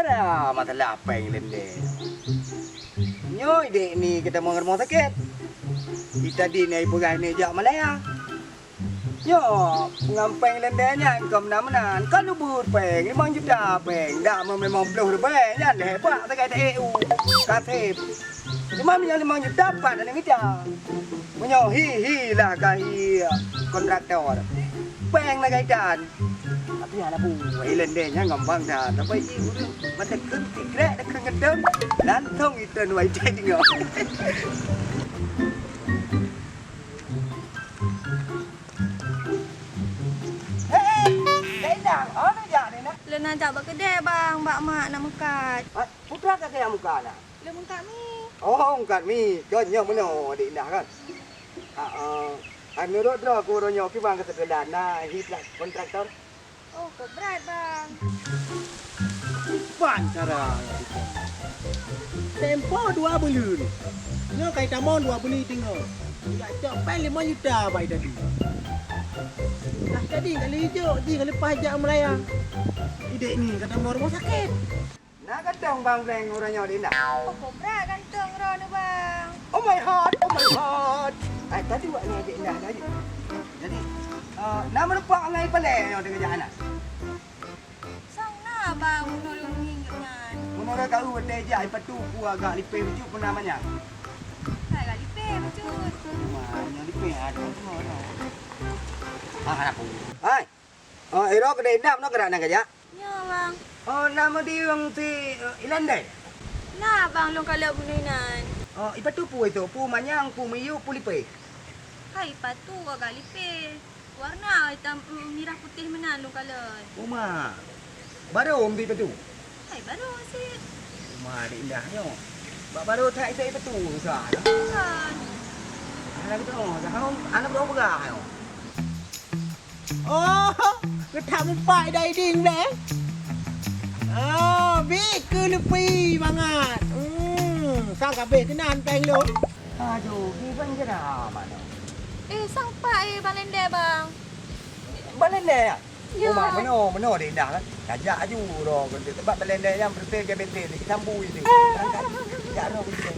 cara mata lapeng lende. Nyoy dek ni kita mau rumah sakit. Kita di ni pegang ni jak Malaya. Yo, ngampeng lendenya engkau menan kan lubur peng 5 juta peng. Dak memang peluh peng ya hebat tak ada EU. Katip. Cuma minyak 5 juta dapat ada kita. Menyo hi lah kai kontraktor. Peng nak kaitan. Tapi anak bu, lendenya ngambang dah. Tapi udah macam kentik rek dak ngedem. Lantong itu nuai cek tengok. Len ajak bak kedai bang, bak mak nak mekat. Putra kat saya muka lah. Len mekat mi. Oh, kat mi. Jonyo meno dik dah kan. Menurut dro aku ronyo ki bang kesedelan nah hit lah kontraktor. Oh, kok berat bang. Pan cara. Tempo 2 bulan. Nyo kai tamon 2 bulan tinggal. Ya cok pen 5 juta bai tadi. Dah tadi kali hijau, di kali pajak Melaya. Ide ni kata mau rumah sakit. Nak kadang bang breng ronyo dik dah. Oh, kok berat ganteng ro ni bang. Oh my god, oh my god. Tadi buat ni dik dah tadi. Jadi nama lupa ngai pale yo dengan jalan. Sang na bang menolong hinggapnya. Menurut kau beteja ipatu ku agak lipe baju pun namanya. Hai kali pe becut. Wah, nyo lipe ada semua. Aku. Hai. Ero kedai ndam no kerana kerja. Ya bang. Nama dia yang si Ilandai. Nah bang long kalau bunuinan. Ipatu pu itu, pu manyang, pu miyu, pu lipe. Hai patu agak lipe. Warna hitam merah putih mana long kalau. Uma. Baru umbi ipatu. Hai baru sih. Uma di indahnya. Bak baru tak itu ipatu sah. Kan. Anak itu, anak berapa berah? Oh, ketak empat dah iding dah. Oh, big ke lepi banget. Sang kabeh tenan peng lu. Aduh, gimana je dah mana? Sang pak bang lende bang. Balende ya? Ya. Uma, meno di indah kan? Kajak aju roh, tempat balende yang bertel ke bentel, di sambu itu. Kajak roh begitu.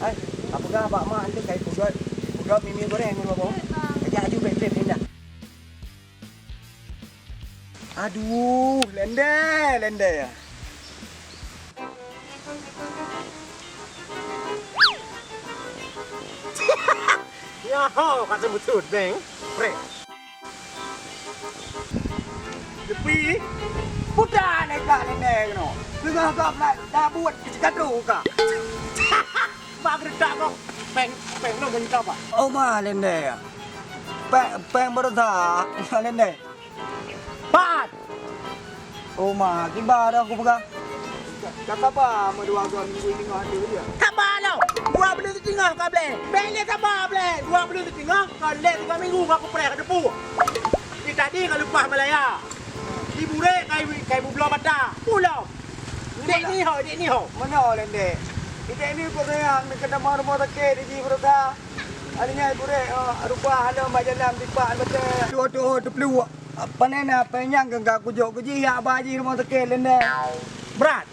Hai, apa dah pak mak nanti kayak pudot mimi goreng ni bapak. Kajak aju bentel indah. Aduh, lende ya. Ya, kata betul beng. Pre. Lepi putra naik kat lende keno. Dengar kau dah buat kadu kah? Mak gerak kok. Peng lu ganti apa? Oh mah lende ya. Peng baru dah lende. Pat. Oh mah, kibar aku pegang. Kata apa? Dua minggu ini nggak ada dia. Sabar lo. 2 bulan tu tengah kau boleh. Beng ni sabar boleh. 2 bulan tu tengah kau let 3 minggu aku pergi ke depu. Ni tadi kau lupa Melaya. Di bure kai bulo mata. Pulau. Dek ni ho. Mana lende? Kita ini pegang kena rumah sakit di Jibrata. Adanya bure rupa halau majalah tipak betul. Dua pelu. Apa nena penyang gak kujuk kuji ya baji rumah sakit lende. Berat.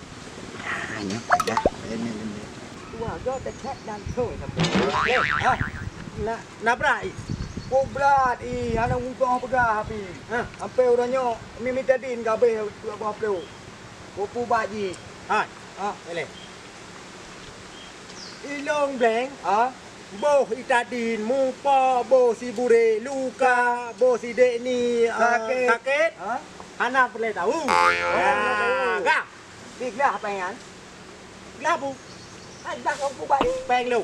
Hanya pada lende. Tua go cek dan tu sampai. Nak berat. Oh berat anak ungkong pegang api. Sampai orangnya mimi tadi gabe buah pelu. Opu baji. Hai. Boleh. Ilong bleng. Boh itadin, mupa, boh si bure, luka, boh si dek ni sakit. Anak boleh tahu. Gak. Biglah apa yang? Lah bu. Ada kau baji. Peng lu.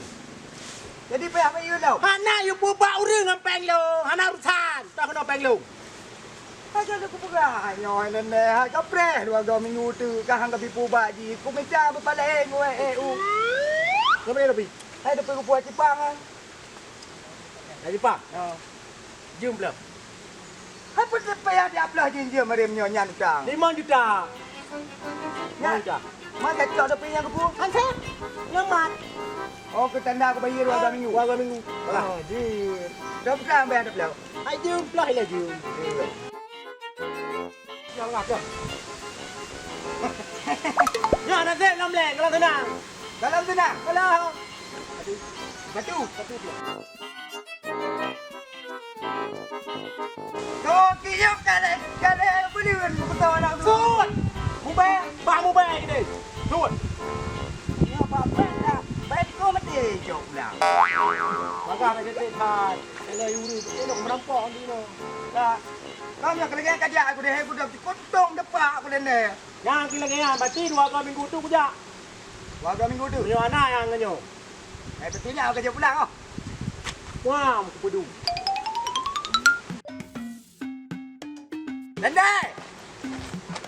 Jadi apa you tahu? Anak you buat urang dengan peng lu. Anak urusan. Tak kena peng lu. Aja aku pegang nyoy nene kau preh 2 minggu tu kahang ka pipu baji. Ku minta berpaleng gue EU. Kau boleh lebih. Hai depan ku buat Jepang ah. Lagi pak. Jom belum. Apa payah dia belah jinjir merem nyonya utang. 5 juta. 5 juta. Mana cok depan yang kepu? Hantar. Nyamat. Oh ke tanda aku bayar 2 minggu. 2 minggu. Oh jir. Dah berapa bayar dah belah? Hai jom, lah jom. Yang ngak dah. Ya nanti lamleng kalau tenang. Dalam tenang. Kalau Batu. satu dia. Tokinya kalau boleh betul anak tu. Sud. Mubah, bah mubah ini. Sud. Ya apa dah. Baik kau mati jauh pula. Maka ada kita thai. Kalau yuri, elok merampok ni lo. Dah. Kau yang kelihatan kerja aku dah potong depak aku dah ni. Yang kila kaya, berarti 2 minggu tu kerja. Warga minggu tu. Punya anak yang nganyo. Betulnya aku kerja pulang oh. Wah, aku pedu. Landai.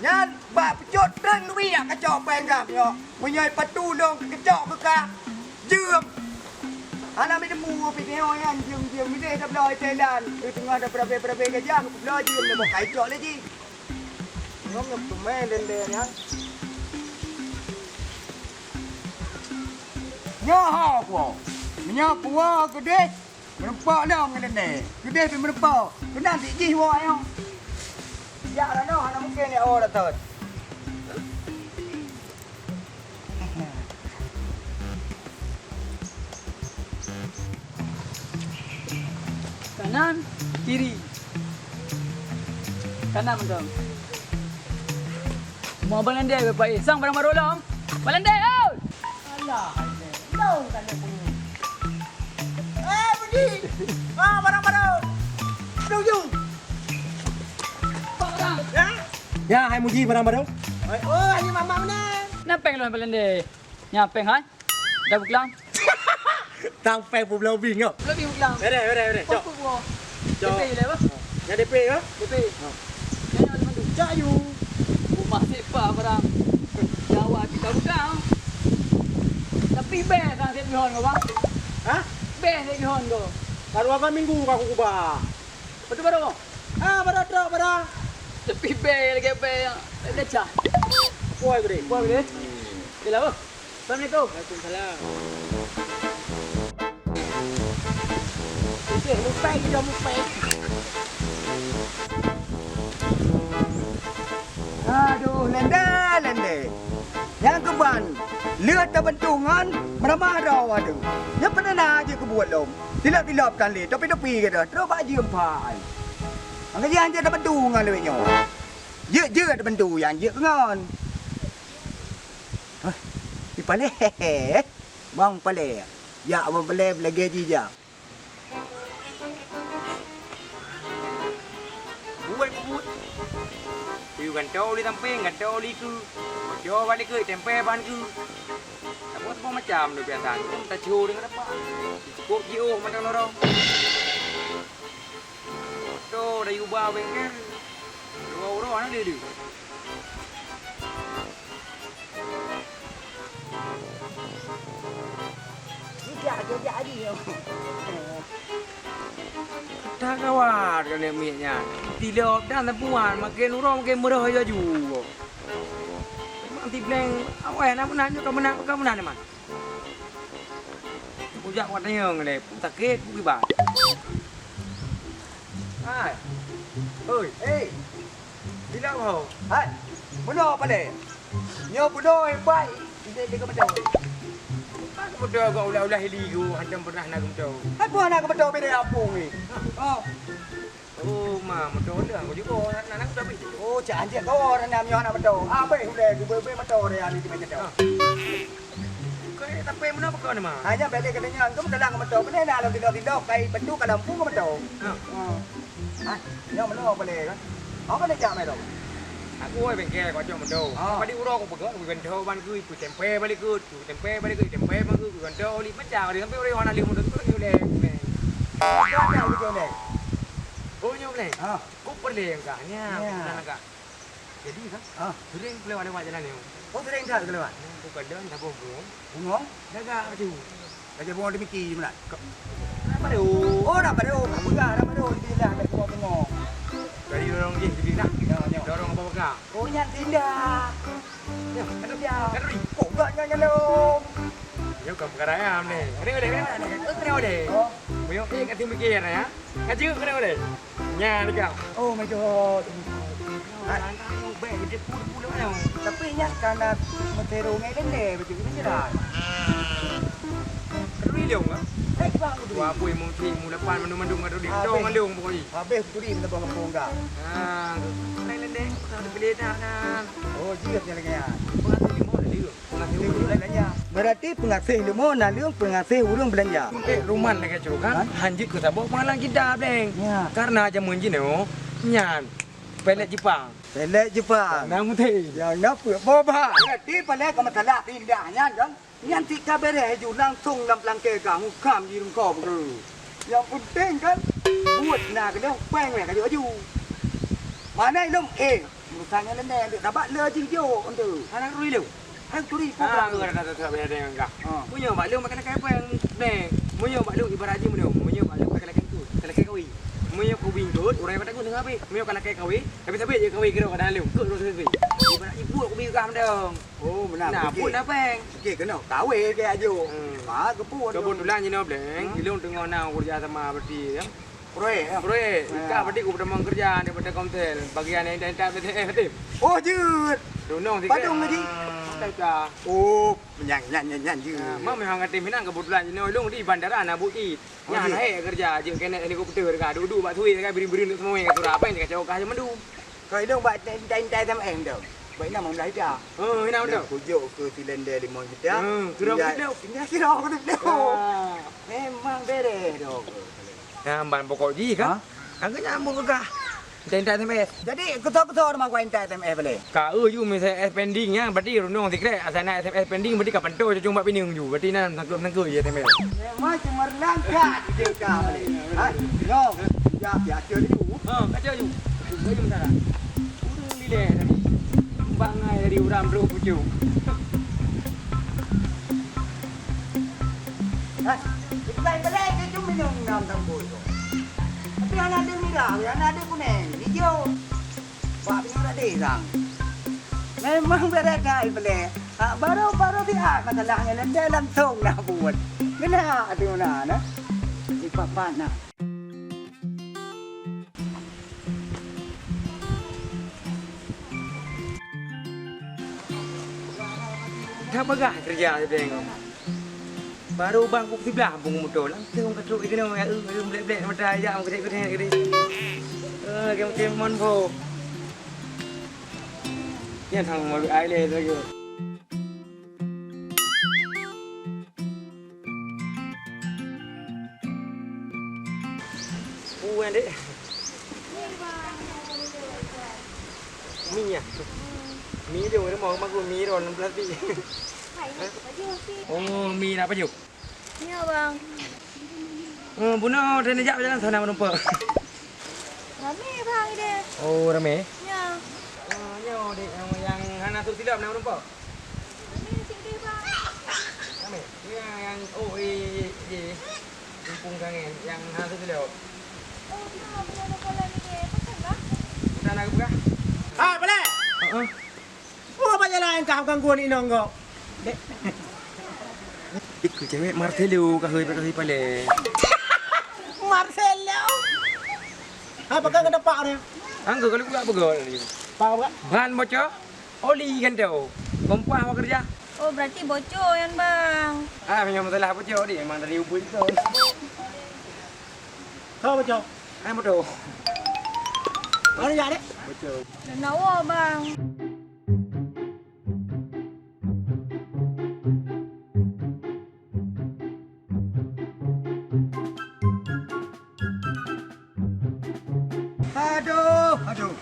Nyan ba pejot dan wi kacok pengam yo. Punya patulong kacok ke ka. Jum. Anak mi demu pi ke oyan jum mi dah beloi telan. Di tengah ada berapa kerja aku beloi jum le mau kacok lagi. Ngom tu main den ya. Nyaha po. Menyapu gede. Merempak dah dengan ni. Gede pergi merempak. Kena nanti jiwa yo. Ya lah no, anak mungkin ni orang tu. Kanan, kiri. Kanan betul. Mau balandai bapak sang barang baru long. Balandai out. Alah, no tanya punya. Budi. Barang-barang. Setuju. Barang. Ya? Ya, hai muji barang-barang. Oh, ini mama mana? Napeng lo balandai. Nyapeng han. Dah buklang. Sampai pun belum bingung. Lebih buklang. Bere. Cok. Cok. DP le apa? Ya DP ke? DP. Kena ada mandu. Cayu. Rumah sepa barang. Jawab kita buklang. Tapi best sang set mihon kau bang. Hah? Best set mihon kau. Baru akan minggu aku kubah. Betul baru. Barang. Tapi best lagi best yang lecah. Puai gede. Buat boleh? Bila apa? Assalamualaikum. Waalaikumsalam. Lupa kita lupa. Aduh, landai. Yang keban, lihat bentungan, marah-marah aduh. Yang pernah aja kebuat lom. Tilap-tilap kali, tapi kata, terus baju empat. Angkat yang ada bentungan lewatnya. Je ada bentu yang je kengan. Di pale, bang pale. Ya, abang pale lagi je. Buat. Dia gantau li tamping, gantau li ku. Jo balik ke tempe ban ku. Apa tu macam tu biasa. Tak ciu dengan apa. Cukup jiu macam lorong. Tu dah ubah bengkel. 2 orang ada dia. Ni jadi. Tak kawat kan minya. Tilap dan tempuan makin orang makin murah aja juga. Memang tibleng awak nak menang juga menang man. Pujak watanya ngale, sakit buki ba. Hai. Oi, Bila kau? Hai. Bunuh pale. Nyo bunuh baik. Dia ke betul. Aku betul kau ulah hili ku hantam pernah nak betul. Apa anak ke betul beda apung ni? Oh. Oh, mah betul dah. Aku juga nak tapi. Oh, janji kau orang nam nyo anak betul. Apa udah gue betul dia ali di meja tu. Kau tapi mana kau ni mah? Hanya balik katanya kamu dalam ke betul. Benar nak tidak kai betul ke dalam pung ke betul. Ah. Nyo mana boleh kan? Aku nak jam mai tu. Aku ai bengkel kau jom betul. Padi urang aku pegang betul ban ku ikut tempe balik ku tempe ban ku betul li macam dia sampai orang nak lihat tu tu le. Ada betul ni. Oh nyo le. Ah. Kau perlu enggak nya? Enggak. Jadi kan? Sering lewat jalan ni. Kau sering tak kelewat? Aku kadang tak bohong. Bungong? Jaga macam. Lagi bungong di miki mana? Apa tu? Oh, nak pada kamu dah pada di lah kat bungong. Dari orang je jadi nak. Dorong apa bakar? Oh, nyan tindak. Ya, Ada dia. Kok gak nyan lo? Ya kau perkara ayam ni. Kena boleh. Oh. Mio kat tim mikir ya. Kat juga kena boleh. Nya dekat. Oh my god. Tahu baik dia pula mana. Tapi nya karena metero ngai lende betul ni dah. Kedui dia enggak? Bang tu. Dua apa yang mungkin mula depan mandung ada di dong mandung pokoknya. Habis tu di kita bang kampung dah. Lain deh, kalau beli dah kan. Oh, jirat nya lagi ya. Pengasih limau dah dia. Pengasih Ini belanja. Berarti pengasih lemon dan liung pengasih urang belanja. rumah lagi cuy kan. Hanjit kita bawa pengalaman kita deng. Ya. Karena aja mungkin nyan. Pelet Jepang. Pelet Jepang. Nama teh. Yang nak boba. Berarti pelet kau masalah tindaknya kan. Yang tika bere ju langsung dalam langkah kamu kam di rumah kau. Yang penting kan buat nak dia peng mereka ju. Mana ilmu urusannya lende dapat le jijo untuk. Anak rui lu. Hang turi Ah, program. enggak ada beda dengan enggak. Ah. Punya mak lu makan kayak apa yang deng. Punya mak lu ibarat aja punya mak lu makan kayak tu. Kalau kayak kawi. Punya kau bingut, orang pada guna apa? Punya kalau kayak kawi, tapi tapi je kawi kira kadang lu. Kau terus tu. Ibarat ibu aku bingung kam dong. Oh, benar. Nah, pun apa yang? Okey, kena kawe ke ajo. Ah, keput. Kebetulan je no bleng. Ilung tengah nak kerja sama berdi ya. Proyek. Bro, kak berdi aku pernah kerja daripada komtel. Bagian yang tak betul. Oh, jut. Dunong sikit. Badung tadi. Tak. Oh, nyan je. Mak memang kata minang kebetulan je no long di bandara nak bukti. Yang naik kerja je kena helikopter dekat duduk bak tui dekat beri-beri untuk semua yang kata apa yang kacau kah mendu. Kau dong buat tai sama em dong. Baik nama mulai dah. Oh, ini apa tu? Kujuk ke Silender limon kita. Kira betul. Kira betul. Memang bere dong. Namban pokok ji kan? Angkat nyambung ke kah? Tai SMS. Jadi ketua-ketua rumah kau entai TMF boleh. Ka ju misal pendingnya berarti runong sikit asana SMS pending berarti kapan tu cuma pining ju berarti nan tangkap je SMS. Memang cuma langkah je kau boleh. Ha? No. Ya, biasa dulu. Kacau ju. Juga ju mentara. Urang lile tadi. Bangai dari uram bro pucu. Ha? Ikai boleh ke cuma minum nam tambul tu. Tapi anak dia merah, anak dia kuning, hijau. Pak punya orang desang. Memang beradai boleh. Baru dia masalahnya lenda langsung nak buat. Kena tu nak. Di papan nak. Dah bagah kerja je tengok. Baru bangku sebelah pun motor langsung ketruk kena blek-blek mata ajak gede-gede. Game mon po. Yan thằng mà bị ai lê rồi kìa. Quen đấy. Mi à? Mi điều nó màu mặc quần mi rồi nó plastic. Oh, mi apa juk? Ya bang. Buno dan ajak jalan sana menumpuk. Rame bang ide. Oh, rame. Ya. Nyo dek yang hana tu silap nak menumpuk. Rame sini bang. Rame. Yang Kampung Kangen yang hana tu silap. Oh, kita punya lokalan ini. Pasal bang? Kita nak buka? Ah, boleh. Oh, banyak lain kau gangguan ini enggak. Ikut cewek Marcelo kahoi pale. Marcelo. Apa kau kena pak ni? Anggo kalau buka apa gol ni? Pak apa? Bahan bocor. Oli kan tu. Kompah apa kerja? Oh, berarti bocor yan bang. Punya masalah bocor ni memang dari ubun tu. Kau macam? Betul. Mana jadi? Dan nawa bang. Aduh.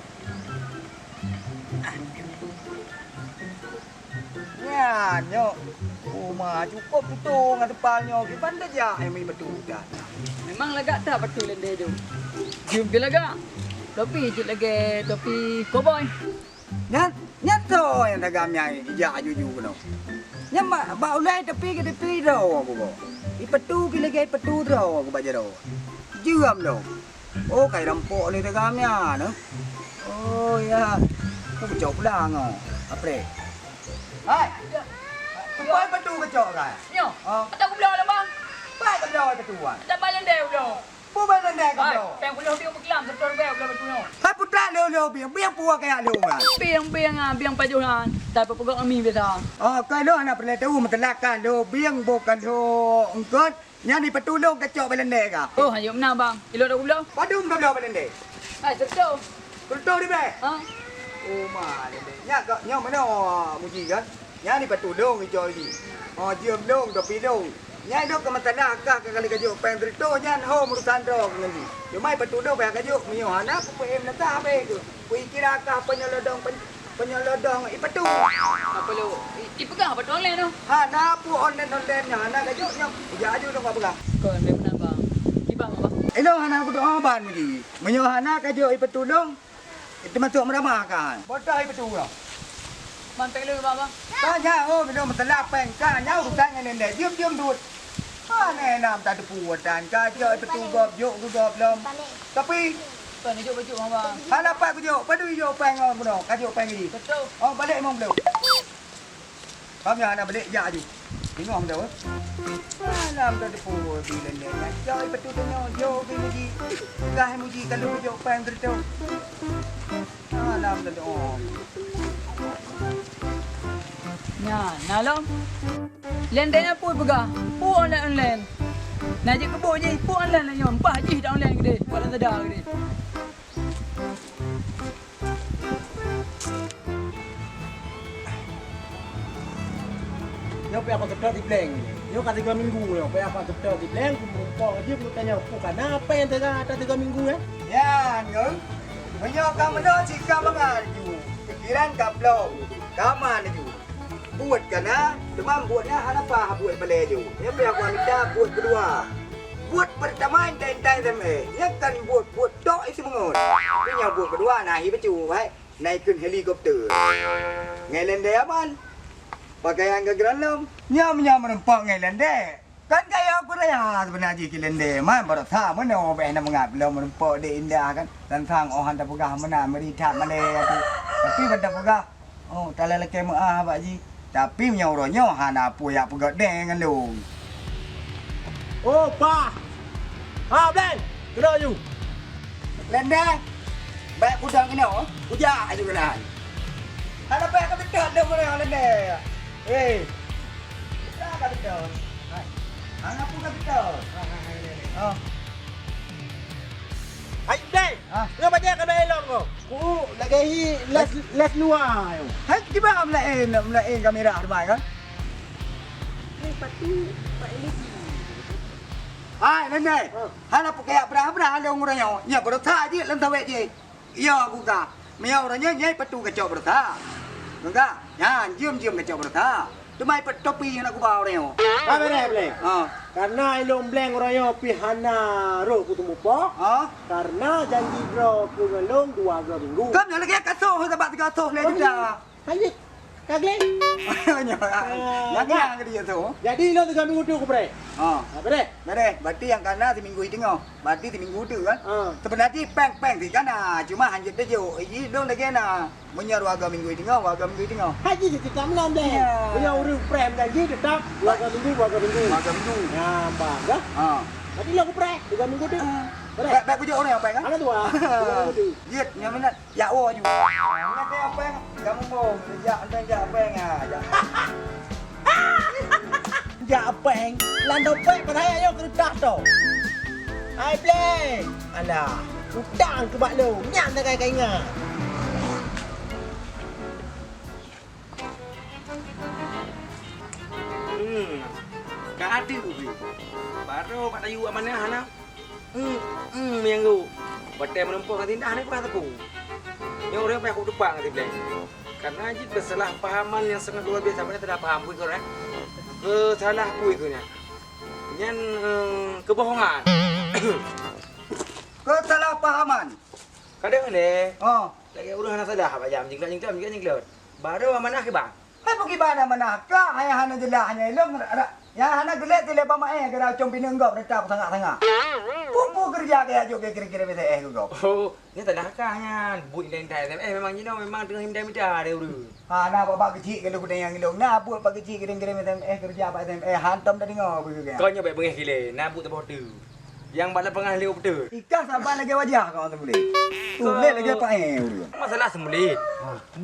Ya, nyok. Rumah cukup tu dengan depannya. Gimana dia yang betul dah. Memang lagak tak betul lende tu. Cium dia lagak. Tapi je lagi tapi cowboy. Nyat tu yang dagamnya ijak juju kena. Nyat ba ulai tepi ke tepi dah aku bo. Ipetu ki lagi petu dah aku baca dah. Juam dah. Oh, kai rampok ni dagamnya no. Oh ya. Aku bocor pula ngau. Apa? Hai. Kau petu kecok kan? Nyo. Tak aku belah lah bang. Pai ke dah petu ah. Tak bayar lende belah. Pu balan dah ke Hai, dah. peng puluh dia berkelam setor bel belah betul no. Hai putra lo lo biang puak kayak lo kan. Biang pajuhan. Tapi pegak kami biasa. Oh, kalau anak perlu tahu mentelakan lo biang bukan lo engkau nyani petulung kecok belende ka. Oh, hanya mana bang? Ilo dah gula. Padum ka belende. Hai, serta. Kultur di be. Ha? Oh, malende. Nya ka nya mana muji kan? Nyani petulung kecok ni. Oh, diam dong tapi dong. Nya dok ke mentana ka kali kajok peng trito nyan ho urusan dong ngendi. Yo mai petulung pe kajok mio hana ku em na ta be ku. Ku kira ka penyelodong ipetu. Apa lo? Ipegang apa tuang lain tu? Hana pu online nya hana kajok nya. Ya aju dong apa bang. Kau ni mana bang? Ibang apa? Elo hana ku doa ban muji. Mio hana kajok ipetu dong. Itu masuk meramakan. Bodoh ipetu lah. Mantai lu bang. Tanya oh minum telap peng ka nya urusan ngene ndek. Diam dut. Ane nam tak ada puatan kajok ipetu gob yok gob lom. Tapi Kau ni jauh baju bang. hana pa ku jok padu yo peng on bono kajok peng ni. Betul. Oh balik mong belum. Kami hana balik ya aju. Tengok dah. Alam tak ada puatan ndek. Kajok ipetu tanya yo muji. Gah muji kalau kajok peng tertu. Alam tak ada. Nya, nalam. Lendenya pun pegah. Pun online. Najik kebo je, pun online lah yon. Pah je dah online gede. Walau sedar gede. Yo pe apa ketok di blank. Yo kata 3 minggu yo. Pe apa ketok di blank ku mumpong aja ku tanya bukan apa yang ada 3 minggu ya. Ya, ngeng. Menyo kamu dah cika bangal ju. Pikiran kaplong. Kaman ju. Buat kana, demam buatnya apa buat balik ju. Ya pe aku minta buat kedua. Buat pertama intai teme. Ya kan buat tok isi mengon. Ni yang buat kedua nah hi becu hai. Naikkan helikopter. Ngelen dia man. Pakaian ke granlom. Nyam merempak ngelen dia. Kan kaya aku raya sebenarnya kilende man baru tha mana obe na mengap lo merempak di indah kan. Dan sang ohan tak pegah mana meritat mana tu. Tapi pada pegah. Oh, tak lelaki maah pak ji. Tapi menyorongnya hana apa yang pegat dengan lu. Oh, pa. Ha, blank. Kena you. Lenda. Baik kudang kena. Ujak aja kena. Hana baik ka betul dah mana lenda. Eh. Tak ka betul. Hai. Hana pun ka betul. Oh. Hai, blank. Ah. Kena baca kan elok kau. Ku lagi les luar yo. Hai kita melain kamera rumah kan? Hai lenda. Hana pakai berapa ada umurnya? Ya bertha je lan tawe je. Iya aku ka. Miau orangnya nyai petu kacau bertha. Enggak? Ya, jom kacau bertha. Tumai pet topi yang aku bawa reo. Ha, benar blank. Ah. Karena ilong blank orang yo pihana ro ku temu po. Ah. Karena janji bro ku ngelong 2 minggu. Kam yang lagi kasuh sebab 300 le dah. Hai, kagle. Yang ke dia tu. Jadi ilong 3 minggu tu ku bre. Ah. Ha, benar. Beres. Berarti yang kana seminggu itu tengok. Berarti seminggu tu kan. Ha. Sebenarnya peng di kana. Cuma hanya dia jo. Ini dong lagi na. Menyer warga minggu itu tengok. Warga minggu itu tengok. Haji di kam lam deh. Ya. Punya urang prem janji tetap 2 minggu. Warga minggu. Ya, bangga. Ah. Jadi lo ku bre 3 minggu tu. Benar. Baik pujuk orang apa kan? Ana tua. Yet, yang mana? Ya oh ju. Nanti apa yang kamu mau? Ya, ya apa yang ya. Ja peng. Lan do pek pada ayo kertas tu. Hai play. Alah, utang ke bak lo. Nyam tak kai ingat. Kadi ubi. Baru pada you mana hana? Yang tu. Batai menempuh kat tindah ni pernah tepu. Yang orang yang aku depan kat tindah. Karena ajit bersalah pahaman yang sangat luar biasa. Mana tidak paham pun kau kesalah pun itunya. Yang kebohongan. Kesalahpahaman. Kadang ni. Oh. Lagi orang nak salah apa jam jingklat. Baru mana ke bang? Hai pergi mana ka? Hai hana jelah hanya ilmu. Ya hana gelek tu lepas mai kira com pinang gop retap sangat-sangat. Pumpu kerja kayak jo kira-kira betul gop. Oh, ni tak nakahnya. Buat lain dah. Memang you know memang tengah himda dia uru. Ha na bapak kecil kalau kuda yang ilmu. Na buat pak kecil kira-kira betul kerja apa hantam dah dengar begitu kan. Kau nyoba bengih gile, nak buat tempat tu. Yang bala pengah helikopter. Ikan sabar lagi wajah kau tu boleh. Boleh lagi apa dia. Masalah semuli.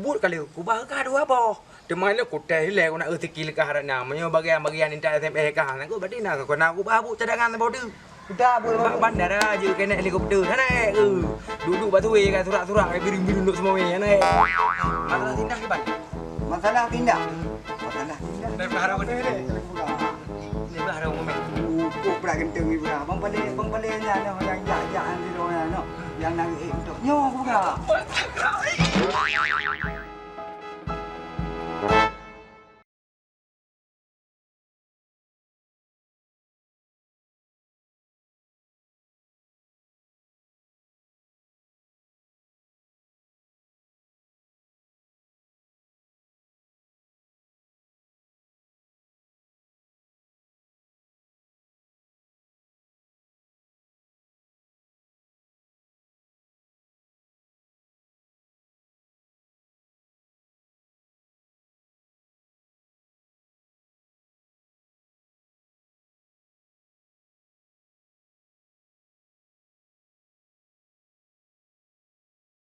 But kali ku bakar dua apa. Demai le kotai le aku nak rezeki le kaharat namanya bagian-bagian intai SMP kah. Aku berarti nak aku nak aku babu cadangan bodoh. Sudah boleh. Bandar aja kena helikopter naik. Duduk batu kan surak-surak biru-biru untuk semua naik. Masalah tindak ni ban. Masalah tindak. Masalah tindak. Dari berharap ni. Ni berharap momen. Kok pula genteng ni pula. Bang paling yang jak-jak di luar no. Yang nak untuk nyo pula.